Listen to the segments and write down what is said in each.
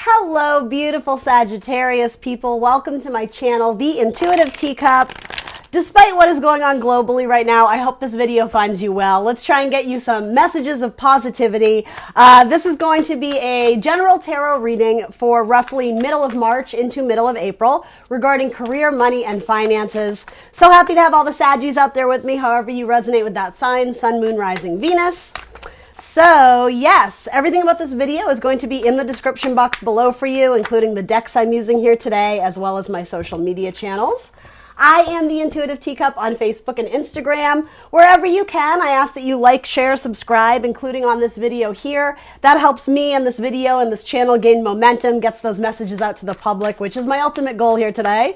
Hello, beautiful Sagittarius people. Welcome to my channel, The Intuitive Teacup. Despite what is going on globally right now, I hope this video finds you well. Let's try and get you some messages of positivity. This is going to be a general tarot reading for roughly middle of March into middle of April regarding career, money, and finances. So happy to have all the Saggies out there with me, however you resonate with that sign, Sun, Moon, Rising, Venus. So yes, everything about this video is going to be in the description box below for you, including the decks I'm using here today, as well as my social media channels. I am the Intuitive Teacup on Facebook and Instagram. Wherever you can, I ask that you like, share, subscribe, including on this video here. That helps me and this video and this channel gain momentum, gets those messages out to the public, which is my ultimate goal here today.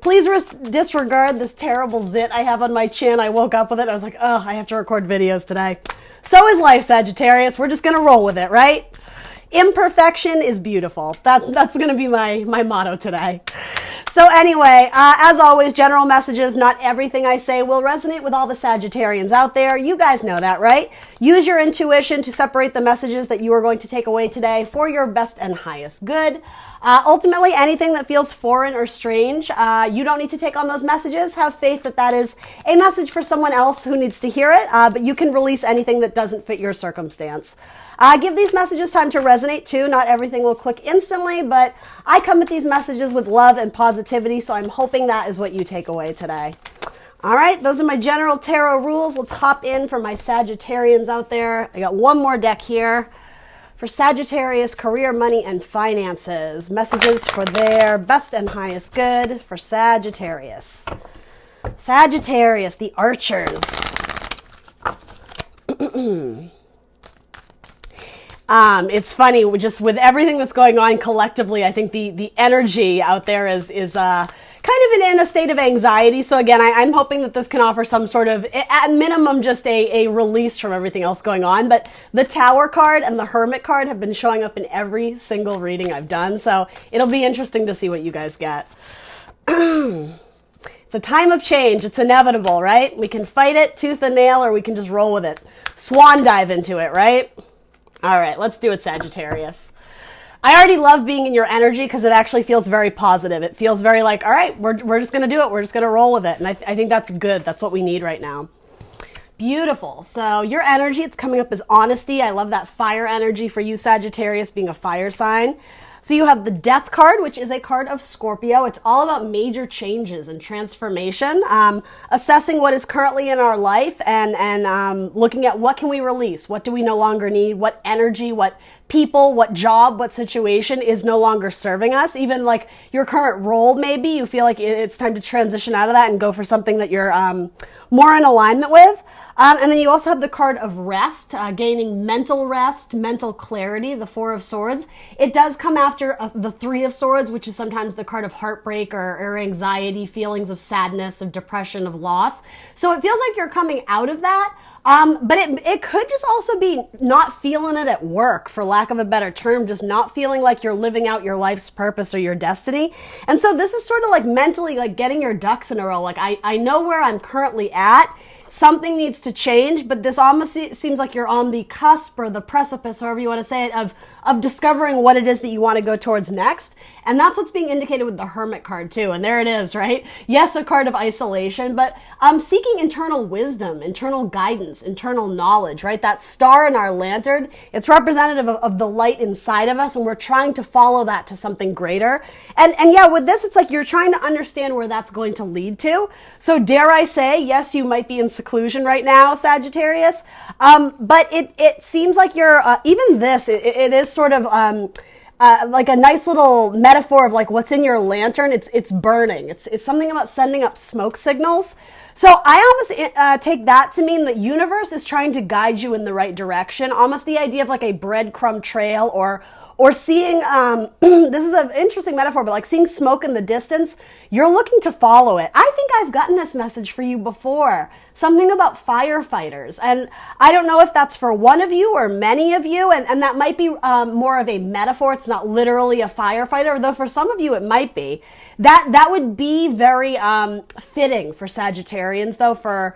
Please disregard this terrible zit I have on my chin. I woke up with it. I was like, oh, I have to record videos today. So is life, Sagittarius. We're just going to roll with it, right? Imperfection is beautiful. That's going to be my motto today. So anyway, as always, general messages. Not everything I say will resonate with all the Sagittarians out there. You guys know that, right? Use your intuition to separate the messages that you are going to take away today for your best and highest good. Ultimately, anything that feels foreign or strange, you don't need to take on those messages. Have faith that that is a message for someone else who needs to hear it, but you can release anything that doesn't fit your circumstance. Give these messages time to resonate too. Not everything will click instantly, but I come with these messages with love and positivity, so I'm hoping that is what you take away today. All right, those are my general tarot rules. Let's hop in for my Sagittarians out there. I got one more deck here for Sagittarius, career, money, and finances. Messages for their best and highest good for Sagittarius. Sagittarius, the Archers. It's funny, just with everything that's going on collectively, I think the energy out there is kind of in a state of anxiety. So again, I'm hoping that this can offer some sort of, at minimum, just a release from everything else going on. But the Tower card and the Hermit card have been showing up in every single reading I've done. So it'll be interesting to see what you guys get. It's a time of change. It's inevitable, right? We can fight it tooth and nail, or we can just roll with it. Swan dive into it, right? All right, let's do it, Sagittarius. I already love being in your energy because it actually feels very positive. It feels very like, all right, we're just going to do it. We're just going to roll with it. And I think that's good. That's what we need right now. Beautiful. So your energy, it's coming up as honesty. I love that fire energy for you, Sagittarius, being a fire sign. So you have the Death card, which is a card of Scorpio. It's all about major changes and transformation, assessing what is currently in our life and looking at what can we release, what do we no longer need, what energy, what people, what job, what situation is no longer serving us. Even like your current role, maybe you feel like it's time to transition out of that and go for something that you're more in alignment with. And then you also have the card of rest, gaining mental rest, mental clarity, the Four of Swords. It does come after the Three of Swords, which is sometimes the card of heartbreak or anxiety, feelings of sadness, of depression, of loss. So it feels like you're coming out of that. But it could just also be not feeling it at work, for lack of a better term, just not feeling like you're living out your life's purpose or your destiny. And so this is sort of like mentally like getting your ducks in a row. Like I know where I'm currently at. Something needs to change, but this almost seems like you're on the cusp or the precipice, however you want to say it, of discovering what it is that you want to go towards next. And that's what's being indicated with the Hermit card too. And there it is, right? Yes, a card of isolation, but seeking internal wisdom, internal guidance, internal knowledge, right? That star in our lantern, it's representative of the light inside of us, and we're trying to follow that to something greater. And yeah, with this, it's like you're trying to understand where that's going to lead to. So dare I say, yes, you might be in seclusion right now, Sagittarius, but it seems like you're, even this, it is sort of like a nice little metaphor of like what's in your lantern. It's burning. It's something about sending up smoke signals. So I almost take that to mean the universe is trying to guide you in the right direction. Almost the idea of like a breadcrumb trail or seeing, this is an interesting metaphor, but like seeing smoke in the distance, you're looking to follow it. I think I've gotten this message for you before. something about firefighters. And I don't know if that's for one of you or many of you, and that might be more of a metaphor. It's not literally a firefighter, though for some of you it might be. That would be very fitting for Sagittarians, though, for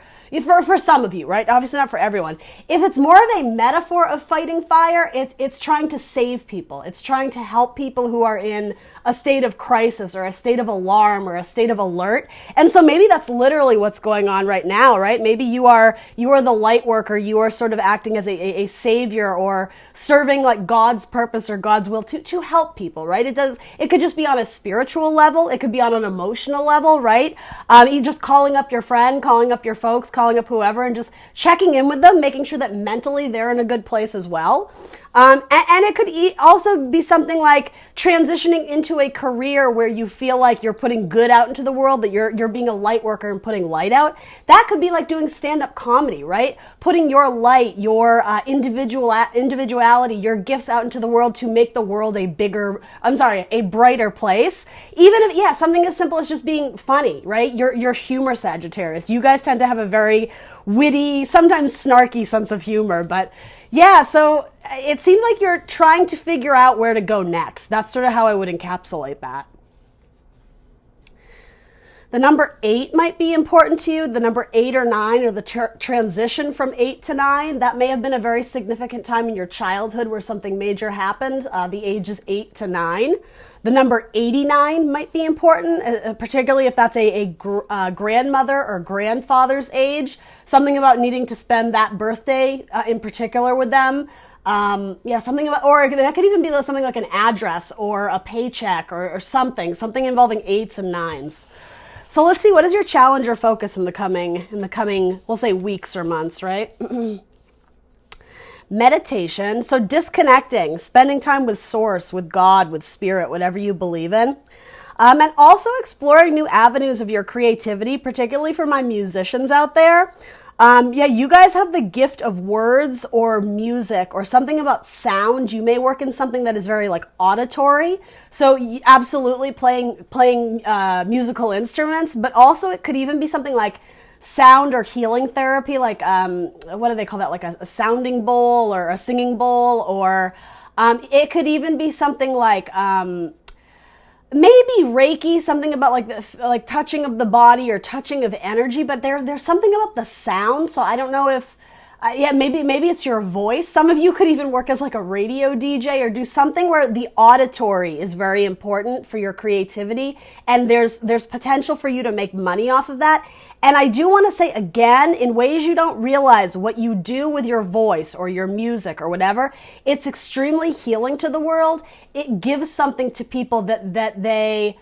some of you, right? Obviously not for everyone. If it's more of a metaphor of fighting fire, it's trying to save people. It's trying to help people who are in a state of crisis or a state of alarm or a state of alert. And so maybe that's literally what's going on right now, right? Maybe you are the light worker. You are sort of acting as a savior or serving like God's purpose or God's will to help people, right? It could just be on a spiritual level. It could be on an emotional level, right? You just calling up your friend, calling up your folks, calling up whoever, and just checking in with them, making sure that mentally they're in a good place as well. And it could also be something like transitioning into a career where you feel like you're putting good out into the world, that you're being a light worker and putting light out. That could be like doing stand-up comedy, right? Putting your light, your individuality, your gifts out into the world to make the world a brighter place. Even if, something as simple as just being funny, right? Your humor, Sagittarius. You guys tend to have a very witty, sometimes snarky sense of humor, but yeah, so it seems like you're trying to figure out where to go next. That's sort of how I would encapsulate that. The number 8 might be important to you. The number 8 or 9, or the transition from 8 to 9. That may have been a very significant time in your childhood where something major happened. The ages 8 to 9. The number 89 might be important, particularly if that's a grandmother or grandfather's age. Something about needing to spend that birthday in particular with them. Something about, or that could even be something like an address or a paycheck or something involving 8s and 9s. So let's see, what is your challenge or focus in the coming, we'll say weeks or months, right? Meditation, so disconnecting, spending time with source, with God, with spirit, whatever you believe in. And also exploring new avenues of your creativity, particularly for my musicians out there. You guys have the gift of words or music or something about sound. You may work in something that is very like auditory. So absolutely playing musical instruments, but also it could even be something like sound or healing therapy, like what do they call that? Like a sounding bowl or a singing bowl, or it could even be something like maybe Reiki, something about like touching of the body or touching of energy, but there's something about the sound. So I don't know if maybe it's your voice. Some of you could even work as like a radio DJ or do something where the auditory is very important for your creativity, and there's potential for you to make money off of that. And I do want to say again, in ways you don't realize, what you do with your voice or your music or whatever, it's extremely healing to the world. It gives something to people that they,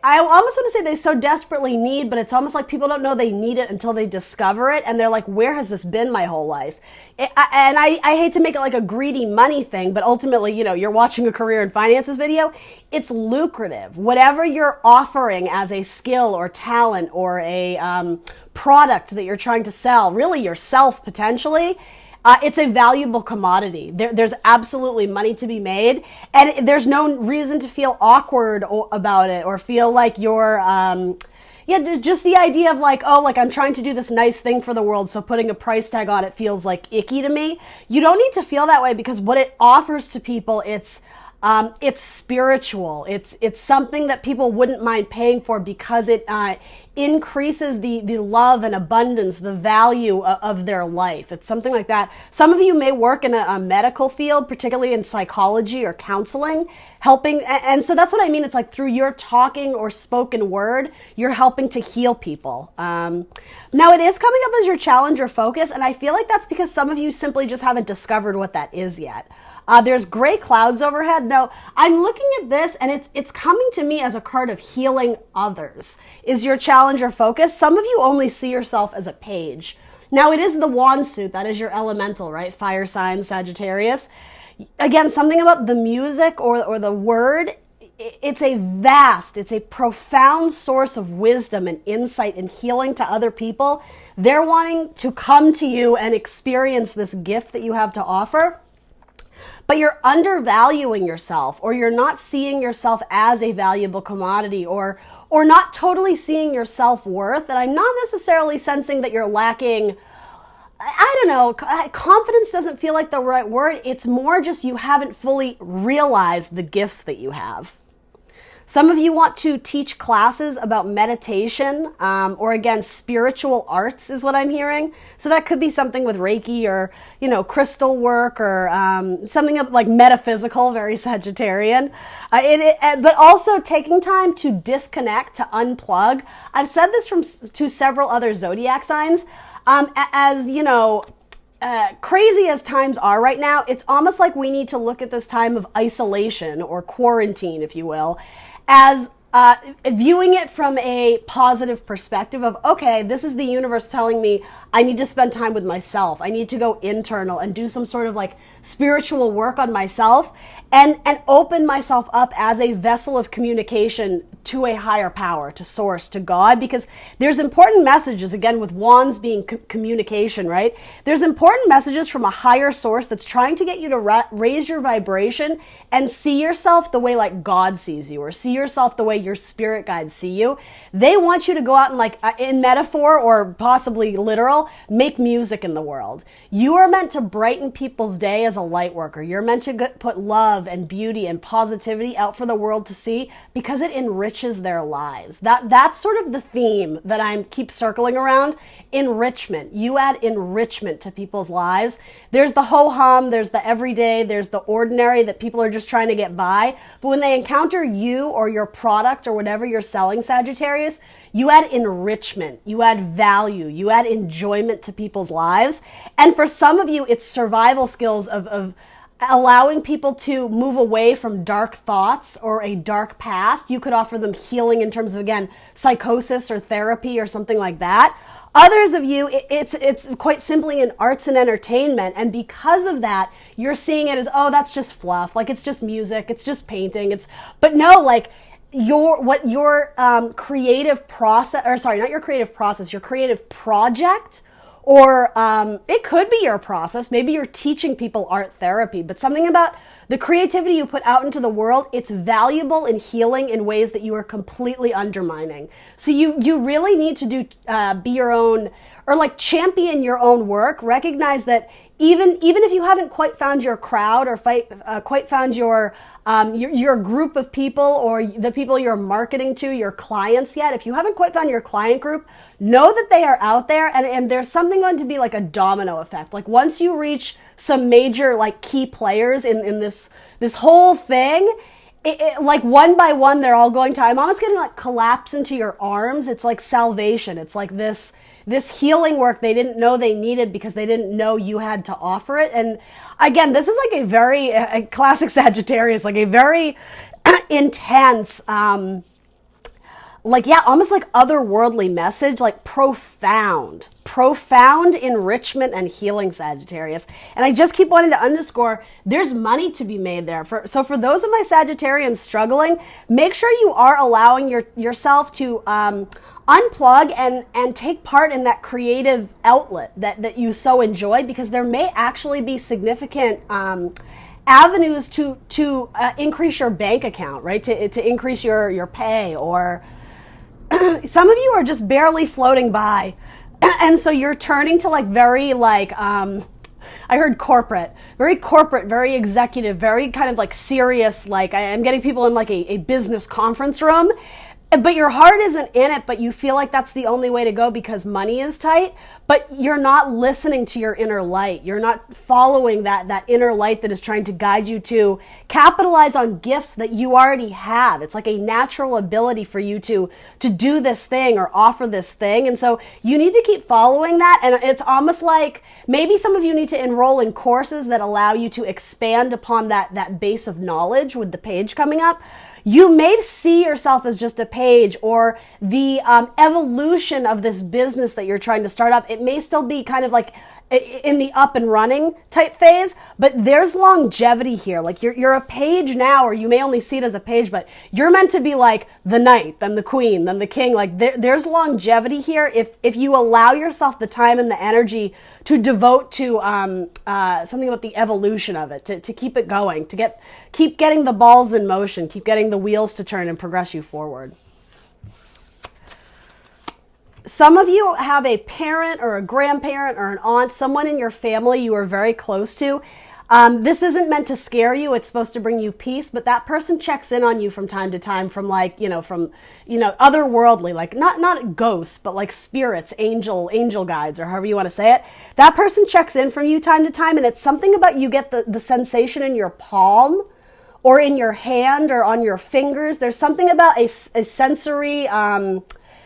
I almost want to say they so desperately need, but it's almost like people don't know they need it until they discover it. And they're like, where has this been my whole life? I hate to make it like a greedy money thing, but ultimately, you're watching a career and finances video. It's lucrative. Whatever you're offering as a skill or talent or a product that you're trying to sell, really yourself potentially, it's a valuable commodity. There's absolutely money to be made, and there's no reason to feel awkward about it or feel like you're, just the idea of like, oh, like I'm trying to do this nice thing for the world, so putting a price tag on it feels like icky to me. You don't need to feel that way, because what it offers to people, it's spiritual. It's something that people wouldn't mind paying for, because it increases the love and abundance, the value of their life. It's something like that. Some of you may work in a medical field, particularly in psychology or counseling, helping. And so that's what I mean. It's like through your talking or spoken word, you're helping to heal people. Now it is coming up as your challenge or focus, and I feel like that's because some of you simply just haven't discovered what that is yet. There's gray clouds overhead. Now, I'm looking at this, and it's coming to me as a card of healing others. Is your challenge or focus? Some of you only see yourself as a page. Now, it is the wand suit. That is your elemental, right? Fire sign, Sagittarius. Again, something about the music or the word. It's a profound source of wisdom and insight and healing to other people. They're wanting to come to you and experience this gift that you have to offer. but you're undervaluing yourself, or you're not seeing yourself as a valuable commodity, or not totally seeing your self-worth. And I'm not necessarily sensing that you're lacking, I don't know, confidence doesn't feel like the right word. It's more just you haven't fully realized the gifts that you have. Some of you want to teach classes about meditation, or again, spiritual arts is what I'm hearing. So that could be something with Reiki, or, crystal work, or something like metaphysical, very Sagittarian. But also taking time to disconnect, to unplug. I've said this to several other zodiac signs. Crazy as times are right now, it's almost like we need to look at this time of isolation, or quarantine, if you will, as viewing it from a positive perspective of, okay, this is the universe telling me I need to spend time with myself. I need to go internal and do some sort of like spiritual work on myself, and open myself up as a vessel of communication to a higher power, to source, to God, because there's important messages, again, with wands being communication, right? There's important messages from a higher source that's trying to get you to raise your vibration and see yourself the way like God sees you, or see yourself the way your spirit guides see you. They want you to go out and, like, in metaphor or possibly literal, make music in the world. You are meant to brighten people's day as a light worker. You're meant to put love and beauty and positivity out for the world to see, because it enriches their lives. That's sort of the theme that I keep circling around. Enrichment. You add enrichment to people's lives. There's the ho-hum, there's the everyday, there's the ordinary that people are just trying to get by. But when they encounter you or your product or whatever you're selling, Sagittarius, you add enrichment, you add value, you add enjoyment to people's lives. And for some of you, it's survival skills of allowing people to move away from dark thoughts or a dark past. You could offer them healing in terms of, again, psychosis or therapy or something like that. Others of you, it's quite simply in arts and entertainment. And because of that, you're seeing it as, oh, that's just fluff. Like, it's just music. It's just painting. But no, like, your creative process, or sorry, not your creative process, your creative project, or it could be your process. Maybe you're teaching people art therapy, but something about the creativity you put out into the world, it's valuable and healing in ways that you are completely undermining. So you really need to be your own, or like champion your own work. Recognize that even if you haven't quite found your crowd, or quite found your group of people, or the people you're marketing to, your clients yet, if you haven't quite found your client group, know that they are out there, and there's something going to be like a domino effect. Like, once you reach some major, like, key players in this whole thing, it, like, one by one, they're all going to, I'm almost getting like collapse into your arms. It's like salvation. It's like this healing work they didn't know they needed because they didn't know you had to offer it. And again, this is like a very classic Sagittarius, like a very intense, almost like otherworldly message, like profound enrichment and healing, Sagittarius. And I just keep wanting to underscore, there's money to be made there. So for those of my Sagittarians struggling, make sure you are allowing yourself to unplug and take part in that creative outlet that you so enjoy, because there may actually be significant avenues to increase your bank account, right? To increase your pay, or some of you are just barely floating by. And so you're turning to like very like, I heard corporate, very executive, very kind of like serious, like I'm getting people in like a business conference room, but your heart isn't in it, but you feel like that's the only way to go because money is tight, but you're not listening to your inner light. You're not following that inner light that is trying to guide you to capitalize on gifts that you already have. It's like a natural ability for you to do this thing or offer this thing. And so you need to keep following that. And it's almost like maybe some of you need to enroll in courses that allow you to expand upon that base of knowledge with the page coming up. You may see yourself as just a page, or the evolution of this business that you're trying to start up. It may still be kind of like in the up and running type phase, but there's longevity here. Like you're a page now, or you may only see it as a page, but you're meant to be like the knight, then the queen, then the king. Like there's longevity here if you allow yourself the time and the energy to devote to something about the evolution of it, to keep it going, to keep getting the balls in motion, keep getting the wheels to turn and progress you forward. Some of you have a parent or a grandparent or an aunt, someone in your family you are very close to. This isn't meant to scare you. It's supposed to bring you peace, but that person checks in on you from time to time from otherworldly, like not ghosts, but like spirits, angel guides, or however you want to say it. That person checks in from you time to time, and it's something about you get the sensation in your palm or in your hand or on your fingers. There's something about a sensory,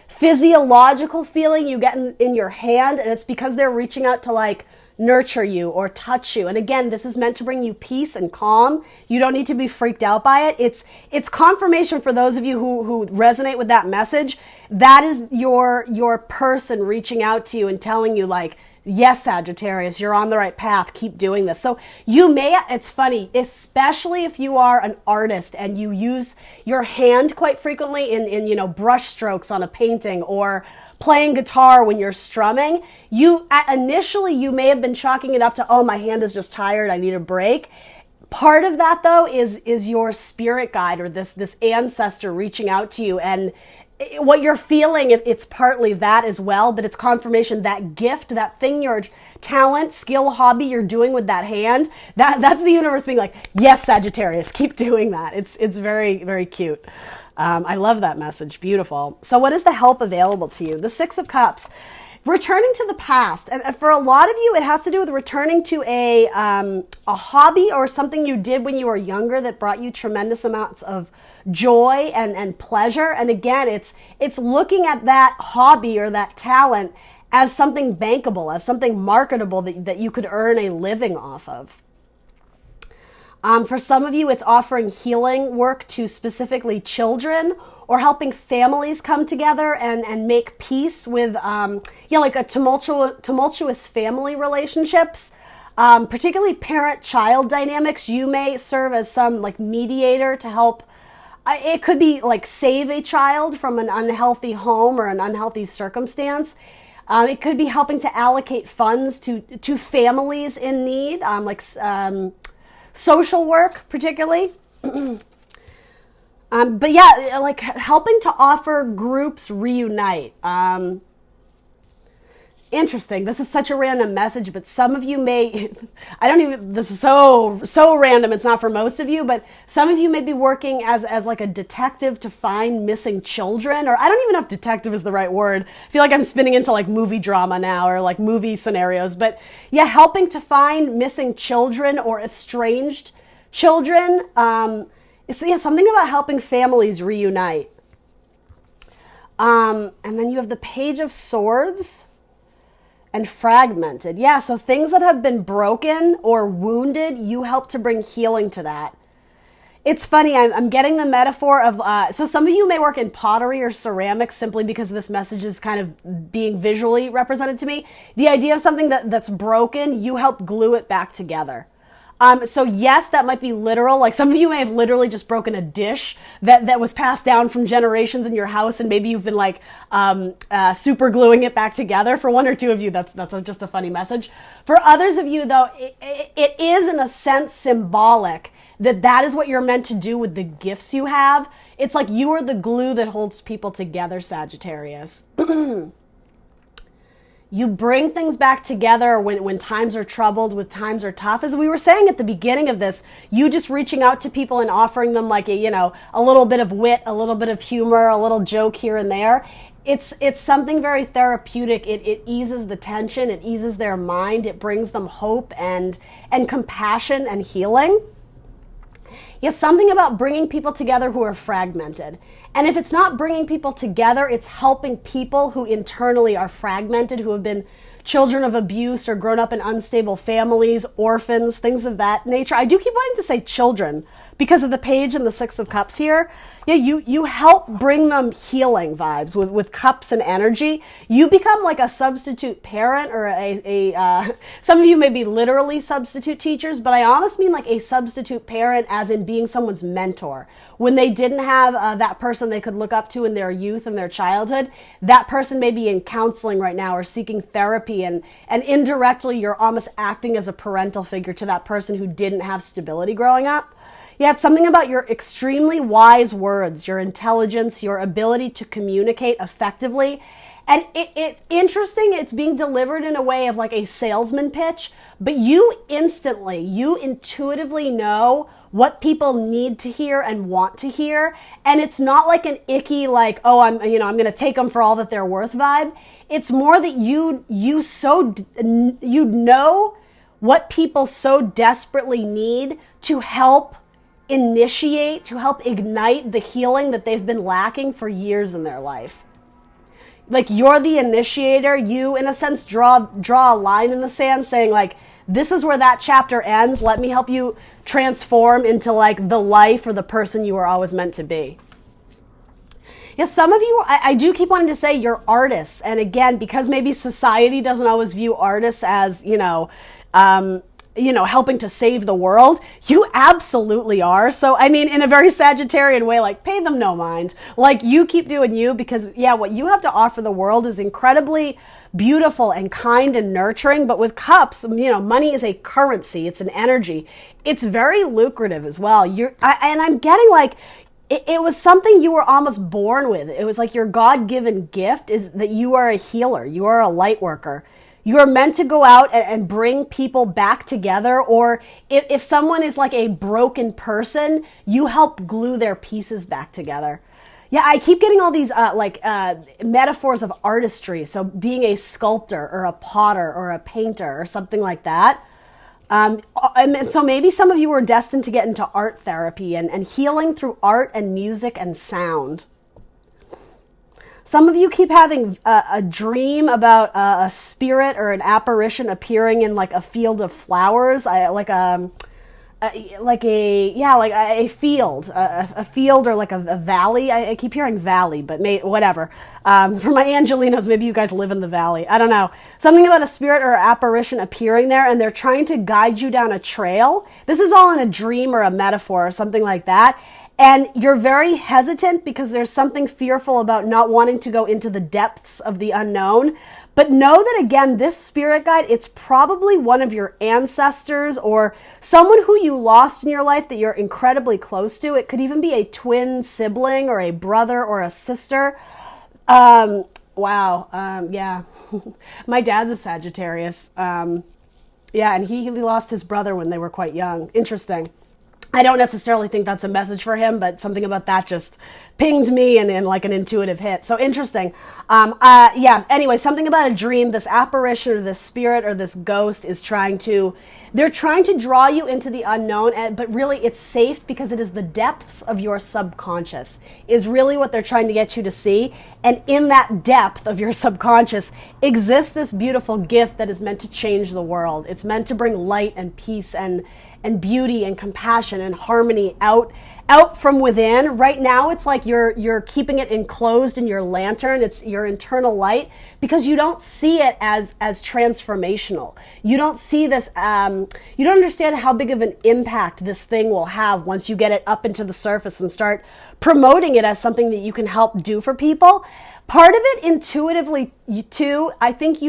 physiological feeling you get in your hand, and it's because they're reaching out to like nurture you or touch you. And again, this is meant to bring you peace and calm. You don't need to be freaked out by it. It's confirmation for those of you who resonate with that message. That is your person reaching out to you and telling you like, yes, Sagittarius, you're on the right path. Keep doing this. So it's funny, especially if you are an artist and you use your hand quite frequently in brush strokes on a painting or playing guitar when you're strumming. Initially you may have been chalking it up to, oh, my hand is just tired, I need a break. Part of that though is your spirit guide or this ancestor reaching out to you, and what you're feeling, it's partly that as well, but it's confirmation that gift, that thing, your talent, skill, hobby you're doing with that hand, that's the universe being like, yes, Sagittarius, keep doing that. It's very, very cute. I love that message. Beautiful. So what is the help available to you? The Six of Cups. Returning to the past. And for a lot of you, it has to do with returning to a hobby or something you did when you were younger that brought you tremendous amounts of joy and pleasure. And again, it's looking at that hobby or that talent as something bankable, as something marketable that you could earn a living off of. For some of you, it's offering healing work to specifically children, or helping families come together and make peace with, like a tumultuous family relationships. Particularly parent-child dynamics. You may serve as some like mediator to help. It could be like save a child from an unhealthy home or an unhealthy circumstance. It could be helping to allocate funds to families in need, social work particularly. But yeah, like helping to offer groups reunite. Interesting. This is such a random message, but some of you may, this is so random. It's not for most of you, but some of you may be working as like a detective to find missing children, or I don't even know if detective is the right word. I feel like I'm spinning into like movie drama now, or like movie scenarios, but yeah, helping to find missing children or estranged children. So yeah, something about helping families reunite. And then you have the Page of Swords and fragmented. Yeah, so things that have been broken or wounded, you help to bring healing to that. It's funny, I'm getting the metaphor of, so some of you may work in pottery or ceramics simply because this message is kind of being visually represented to me. The idea of something that's broken, you help glue it back together. So yes, that might be literal. Like some of you may have literally just broken a dish that was passed down from generations in your house, and maybe you've been like super gluing it back together. For one or two of you, that's just a funny message. For others of you, though, it is in a sense symbolic that is what you're meant to do with the gifts you have. It's like you are the glue that holds people together, Sagittarius. You bring things back together when times are troubled, when times are tough. As we were saying at the beginning of this, you just reaching out to people and offering them like a little bit of wit, a little bit of humor, a little joke here and there. It's something very therapeutic. It eases the tension. It eases their mind. It brings them hope and compassion and healing. Yes, something about bringing people together who are fragmented. And if it's not bringing people together, it's helping people who internally are fragmented, who have been children of abuse or grown up in unstable families, orphans, things of that nature. I do keep wanting to say children, because of the Page and the Six of Cups here. Yeah, you help bring them healing vibes with cups and energy. You become like a substitute parent, or some of you may be literally substitute teachers, but I almost mean like a substitute parent as in being someone's mentor. When they didn't have that person they could look up to in their youth and their childhood, that person may be in counseling right now or seeking therapy, and indirectly you're almost acting as a parental figure to that person who didn't have stability growing up. Yeah, it's something about your extremely wise words, your intelligence, your ability to communicate effectively. And it's interesting, it's being delivered in a way of like a salesman pitch, but you intuitively know what people need to hear and want to hear. And it's not like an icky, like, oh, I'm going to take them for all that they're worth vibe. It's more that you know what people so desperately need to help initiate, to help ignite the healing that they've been lacking for years in their life. Like, you're the initiator. You, in a sense, draw a line in the sand saying, like, this is where that chapter ends. Let me help you transform into like the life or the person you were always meant to be. Yeah, some of you, I do keep wanting to say you're artists. And again, because maybe society doesn't always view artists as, helping to save the world, you absolutely are. So, I mean, in a very Sagittarian way, like, pay them no mind. Like, you keep doing you, because, yeah, what you have to offer the world is incredibly beautiful and kind and nurturing. But with cups, money is a currency. It's an energy. It's very lucrative as well. And I'm getting like, it was something you were almost born with. It was like your God-given gift is that you are a healer. You are a light worker. You are meant to go out and bring people back together, or if someone is like a broken person, you help glue their pieces back together. Yeah, I keep getting all these metaphors of artistry. So being a sculptor or a potter or a painter or something like that. And so maybe some of you are destined to get into art therapy and healing through art and music and sound. Some of you keep having a dream about a spirit or an apparition appearing in like a field of flowers, like a field or like a valley. I keep hearing valley, but whatever. For my Angelinos, maybe you guys live in the valley. I don't know. Something about a spirit or apparition appearing there, and they're trying to guide you down a trail. This is all in a dream or a metaphor or something like that. And you're very hesitant because there's something fearful about not wanting to go into the depths of the unknown. But know that, again, this spirit guide, it's probably one of your ancestors or someone who you lost in your life that you're incredibly close to. It could even be a twin sibling or a brother or a sister. Yeah. My dad's a Sagittarius. Yeah, and he lost his brother when they were quite young. Interesting. I don't necessarily think that's a message for him, but something about that just pinged me in like an intuitive hit. So interesting. Anyway, something about a dream, this apparition or this spirit or this ghost is they're trying to draw you into the unknown, but really it's safe because it is the depths of your subconscious is really what they're trying to get you to see. And in that depth of your subconscious exists this beautiful gift that is meant to change the world. It's meant to bring light and peace and beauty and compassion and harmony out from within. Right now, it's like you're keeping it enclosed in your lantern. It's your internal light because you don't see it as transformational. You don't see this, you don't understand how big of an impact this thing will have once you get it up into the surface and start promoting it as something that you can help do for people. Part of it intuitively, too, I think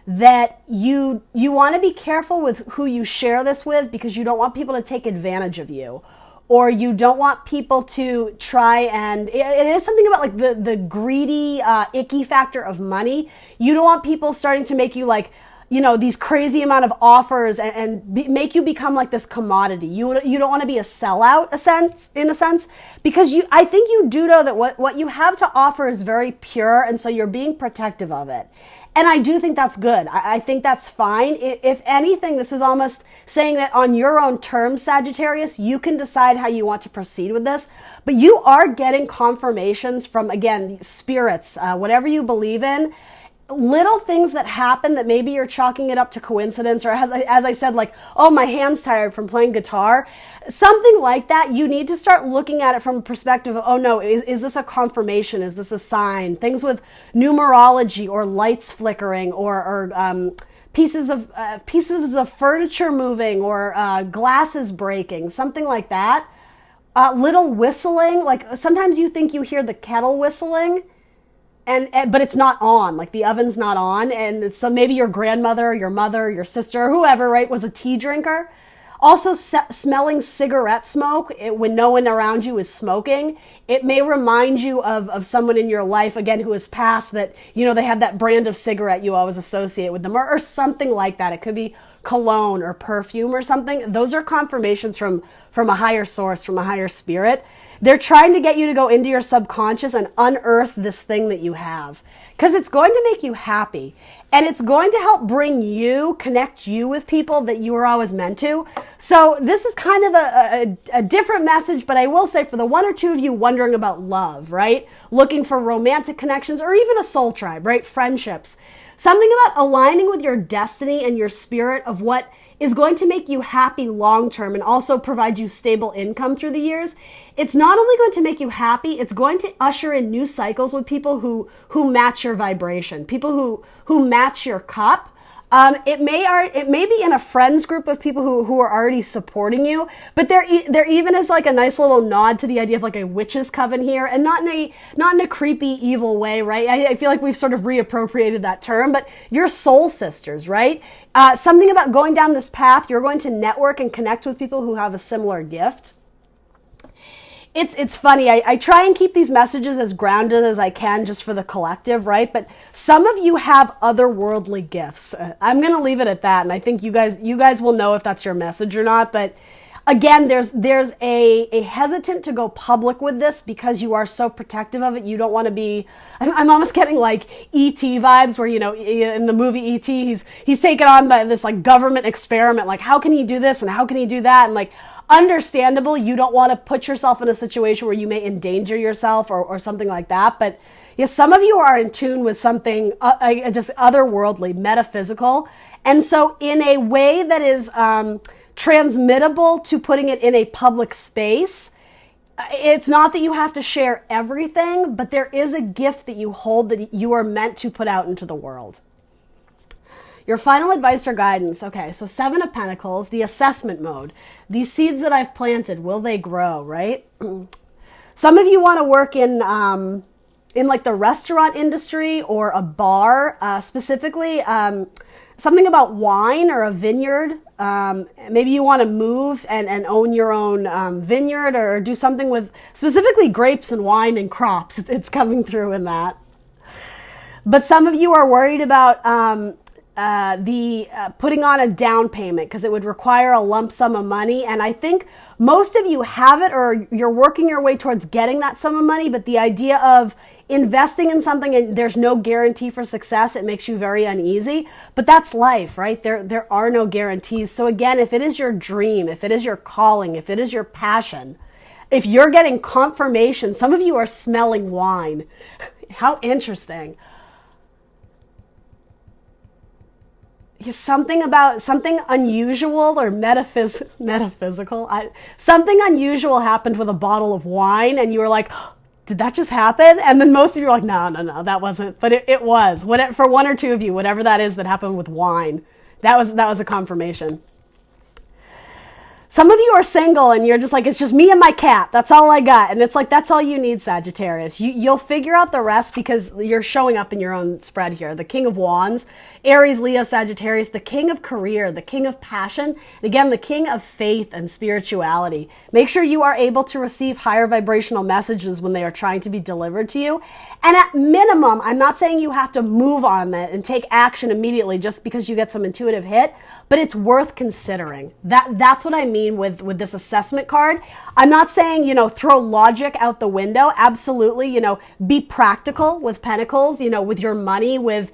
that you want to be careful with who you share this with because you don't want people to take advantage of you, or you don't want people to try and it is something about like the greedy icky factor of money. You don't want people starting to make you like these crazy amount of offers and make you become like this commodity. You don't want to be a sellout in a sense because I think you do know that what you have to offer is very pure, and so you're being protective of it. And I do think that's good. I think that's fine. If anything, this is almost saying that on your own terms, Sagittarius, you can decide how you want to proceed with this. But you are getting confirmations from, again, spirits, whatever you believe in. little things that happen that maybe you're chalking it up to coincidence, or as I said, like, oh, my hand's tired from playing guitar, something like that. You need to start looking at it from a perspective of, oh no, is this a confirmation? Is this a sign? Things with numerology or lights flickering or pieces of furniture moving or glasses breaking, something like that. Little whistling, like sometimes you think you hear the kettle whistling, but it's not on, like the oven's not on, and so maybe your grandmother, your mother, your sister, whoever, right, was a tea drinker. Also, smelling cigarette smoke when no one around you is smoking, it may remind you of someone in your life, again, who has passed, that, you know, they had that brand of cigarette you always associate with them, or something like that. It could be cologne or perfume or something. Those are confirmations from a higher source, from a higher spirit. They're trying to get you to go into your subconscious and unearth this thing that you have, because it's going to make you happy. And it's going to help connect you with people that you were always meant to. So this is kind of a different message, but I will say, for the one or two of you wondering about love, right? Looking for romantic connections or even a soul tribe, right? Friendships. Something about aligning with your destiny and your spirit of what is going to make you happy long-term and also provide you stable income through the years. It's not only going to make you happy, it's going to usher in new cycles with people who match your vibration, people who match your cup. It may be in a friends group of people who are already supporting you, but there even is like a nice little nod to the idea of like a witch's coven here, and not in a creepy, evil way, right? I feel like we've sort of reappropriated that term, but you're soul sisters, right? Something about going down this path, you're going to network and connect with people who have a similar gift. It's funny. I try and keep these messages as grounded as I can just for the collective, right? But some of you have otherworldly gifts. I'm going to leave it at that. And I think you guys will know if that's your message or not. But again, there's a hesitant to go public with this because you are so protective of it. You don't want to be, I'm almost getting like E.T. vibes where, you know, in the movie E.T., he's taken on by this like government experiment. Like, how can he do this and how can he do that? And like, understandable, you don't want to put yourself in a situation where you may endanger yourself or something like that. But yes, some of you are in tune with something just otherworldly, metaphysical. And so in a way that is transmittable to putting it in a public space, it's not that you have to share everything, but there is a gift that you hold that you are meant to put out into the world. Your final advice or guidance. Okay, so 7 of Pentacles, the assessment mode. These seeds that I've planted, will they grow, right? Some of you want to work in like the restaurant industry or a bar, specifically something about wine or a vineyard. Maybe you want to move and own your own vineyard, or do something with specifically grapes and wine and crops. It's coming through in that. But some of you are worried about putting on a down payment, because it would require a lump sum of money. And I think most of you have it, or you're working your way towards getting that sum of money. But the idea of investing in something and there's no guarantee for success, it makes you very uneasy. But that's life, right? There are no guarantees. So again, if it is your dream, if it is your calling, if it is your passion, if you're getting confirmation, some of you are smelling wine. How interesting. Something unusual or metaphysical. Something unusual happened with a bottle of wine, and you were like, oh, did that just happen? And then most of you are like, no, that wasn't. But it was. For one or two of you, whatever that is that happened with wine, that was a confirmation. Some of you are single and you're just like, it's just me and my cat. That's all I got. And it's like, that's all you need, Sagittarius. You'll figure out the rest because you're showing up in your own spread here. The King of Wands, Aries, Leo, Sagittarius, the King of Career, the King of Passion, and again, the King of Faith and Spirituality. Make sure you are able to receive higher vibrational messages when they are trying to be delivered to you. And at minimum, I'm not saying you have to move on that and take action immediately just because you get some intuitive hit, but it's worth considering. That's what I mean with this assessment card. I'm not saying, throw logic out the window. Absolutely, be practical with Pentacles, with your money, with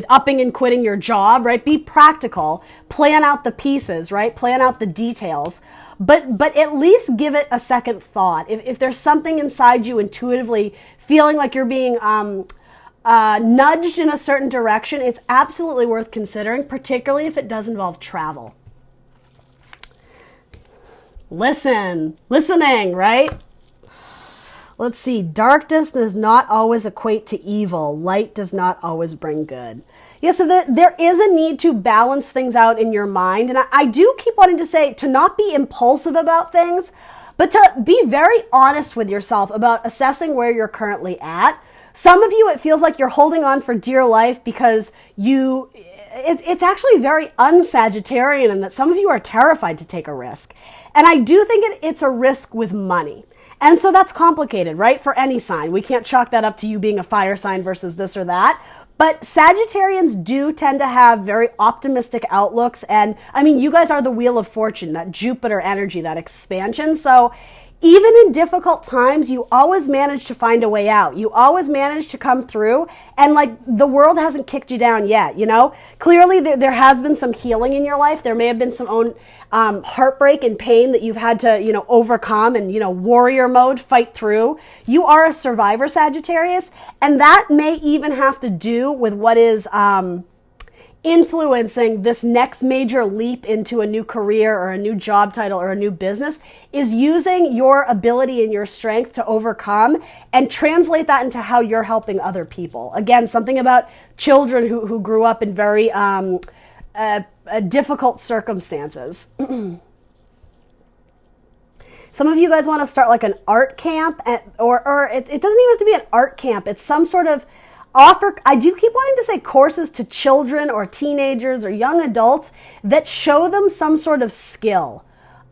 upping and quitting your job, right? Be practical. Plan out the pieces, right? Plan out the details. But at least give it a second thought. If there's something inside you intuitively feeling like you're being nudged in a certain direction, it's absolutely worth considering, particularly if it does involve travel. Listening, right? Let's see. Darkness does not always equate to evil. Light does not always bring good. Yeah, so there is a need to balance things out in your mind. And I do keep wanting to say to not be impulsive about things, but to be very honest with yourself about assessing where you're currently at. Some of you, it feels like you're holding on for dear life because it's actually very un-Sagittarian in that some of you are terrified to take a risk. And I do think it's a risk with money. And so that's complicated, right? For any sign. We can't chalk that up to you being a fire sign versus this or that. But Sagittarians do tend to have very optimistic outlooks. And I mean, you guys are the wheel of fortune, that Jupiter energy, that expansion. So even in difficult times, you always manage to find a way out. You always manage to come through, and like the world hasn't kicked you down yet, you know? Clearly, there has been some healing in your life. There may have been some own heartbreak and pain that you've had to, overcome and, warrior mode, fight through. You are a survivor, Sagittarius, and that may even have to do with what is influencing this next major leap into a new career or a new job title or a new business, is using your ability and your strength to overcome and translate that into how you're helping other people. Again, something about children who grew up in very difficult circumstances. Some of you guys want to start like an art camp, or it doesn't even have to be an art camp. It's some sort of offer. I do keep wanting to say courses to children or teenagers or young adults that show them some sort of skill.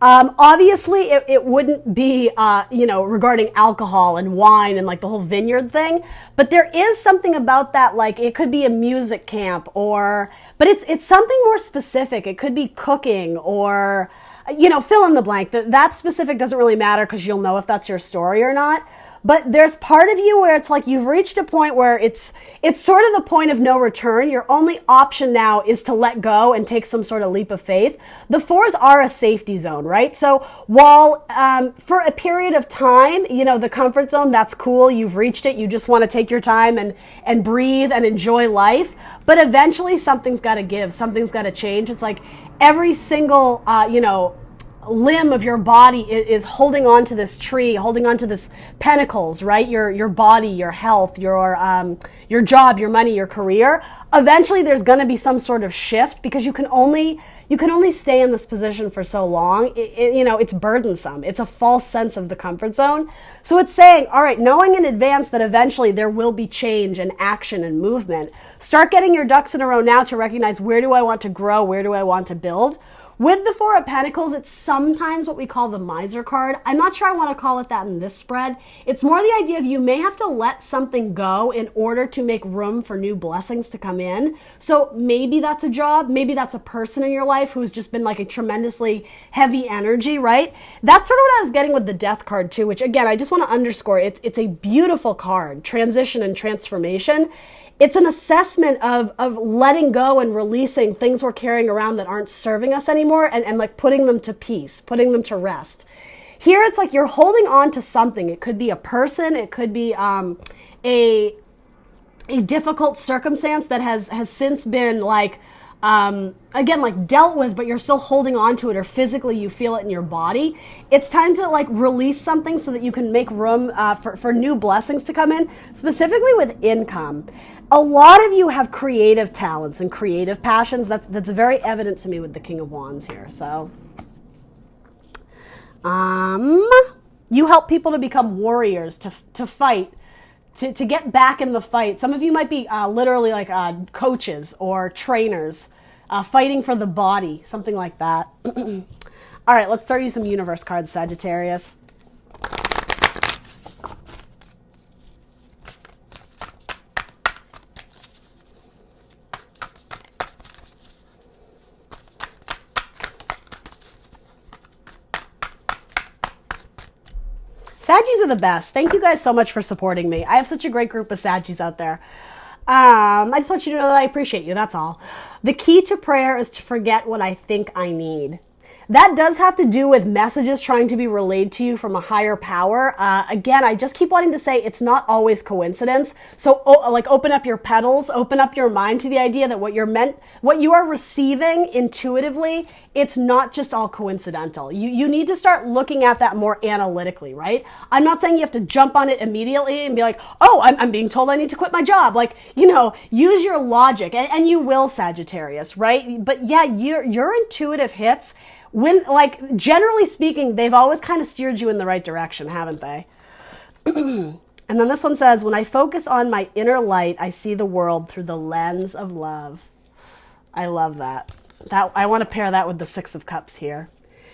Obviously, it wouldn't be, regarding alcohol and wine and like the whole vineyard thing, but there is something about that, like it could be a music camp but it's something more specific. It could be cooking or, fill in the blank. That specific doesn't really matter because you'll know if that's your story or not. But there's part of you where it's like you've reached a point where it's sort of the point of no return. Your only option now is to let go and take some sort of leap of faith. The fours are a safety zone, right? So while for a period of time, the comfort zone, that's cool. You've reached it. You just want to take your time and breathe and enjoy life. But eventually something's got to give. Something's got to change. It's like every single, limb of your body is holding on to this tree, holding on to this pentacles, right? Your body, your health, your job, your money, your career. Eventually there's going to be some sort of shift because you can only stay in this position for so long. It's burdensome. It's a false sense of the comfort zone. So it's saying, all right, knowing in advance that eventually there will be change and action and movement, start getting your ducks in a row now to recognize, where do I want to grow? Where do I want to build? With the Four of Pentacles, it's sometimes what we call the miser card. I'm not sure I want to call it that in this spread. It's more the idea of you may have to let something go in order to make room for new blessings to come in. So maybe that's a job. Maybe that's a person in your life who's just been like a tremendously heavy energy, right? That's sort of what I was getting with the Death card too, which again, I just want to underscore. It's a beautiful card, transition and transformation. It's an assessment of letting go and releasing things we're carrying around that aren't serving us anymore and like putting them to peace, putting them to rest. Here it's like you're holding on to something. It could be a person. It could be a difficult circumstance that has since been like, again, like dealt with, but you're still holding on to it, or physically you feel it in your body. It's time to like release something so that you can make room for new blessings to come in, specifically with income. A lot of you have creative talents and creative passions. That's very evident to me with the King of Wands here. So, you help people to become warriors, to fight, to get back in the fight. Some of you might be literally like coaches or trainers, fighting for the body, something like that. All right, let's start using some universe cards, Sagittarius. Saggies are the best. Thank you guys so much for supporting me. I have such a great group of Saggies out there. I just want you to know that I appreciate you. That's all. The key to prayer is to forget what I think I need. That does have to do with messages trying to be relayed to you from a higher power. Again, I just keep wanting to say it's not always coincidence. So like open up your petals, open up your mind to the idea that what you are receiving intuitively, it's not just all coincidental. You need to start looking at that more analytically, right? I'm not saying you have to jump on it immediately and be like, oh, I'm being told I need to quit my job. Like, use your logic, and you will, Sagittarius, right? But yeah, your intuitive hits, when, like, generally speaking, they've always kind of steered you in the right direction, haven't they? And then this one says, when I focus on my inner light, I see the world through the lens of love. I love that. I want to pair that with the Six of Cups here.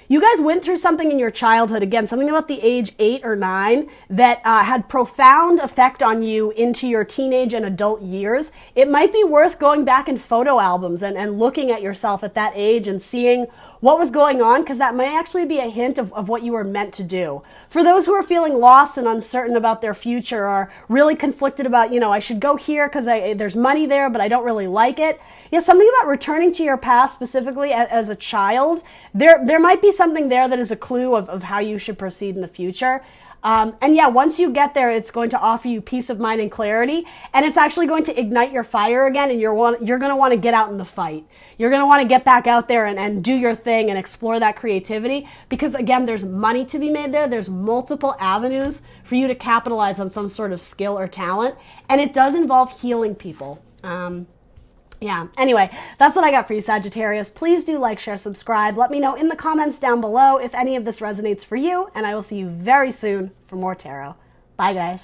You guys went through something in your childhood, again, something about the age 8 or 9 that had profound effect on you into your teenage and adult years. It might be worth going back in photo albums and looking at yourself at that age and seeing what was going on, because that might actually be a hint of what you were meant to do. For those who are feeling lost and uncertain about their future, or really conflicted about, I should go here because there's money there, but I don't really like it. Yeah, something about returning to your past, specifically as a child. There might be something there that is a clue of how you should proceed in the future. And yeah, once you get there, it's going to offer you peace of mind and clarity, and it's actually going to ignite your fire again, and you're going to want to get out in the fight. You're going to want to get back out there and do your thing and explore that creativity, because again, there's money to be made there. There's multiple avenues for you to capitalize on some sort of skill or talent, and it does involve healing people. Yeah, anyway, that's what I got for you, Sagittarius. Please do like, share, subscribe. Let me know in the comments down below if any of this resonates for you, and I will see you very soon for more tarot. Bye, guys.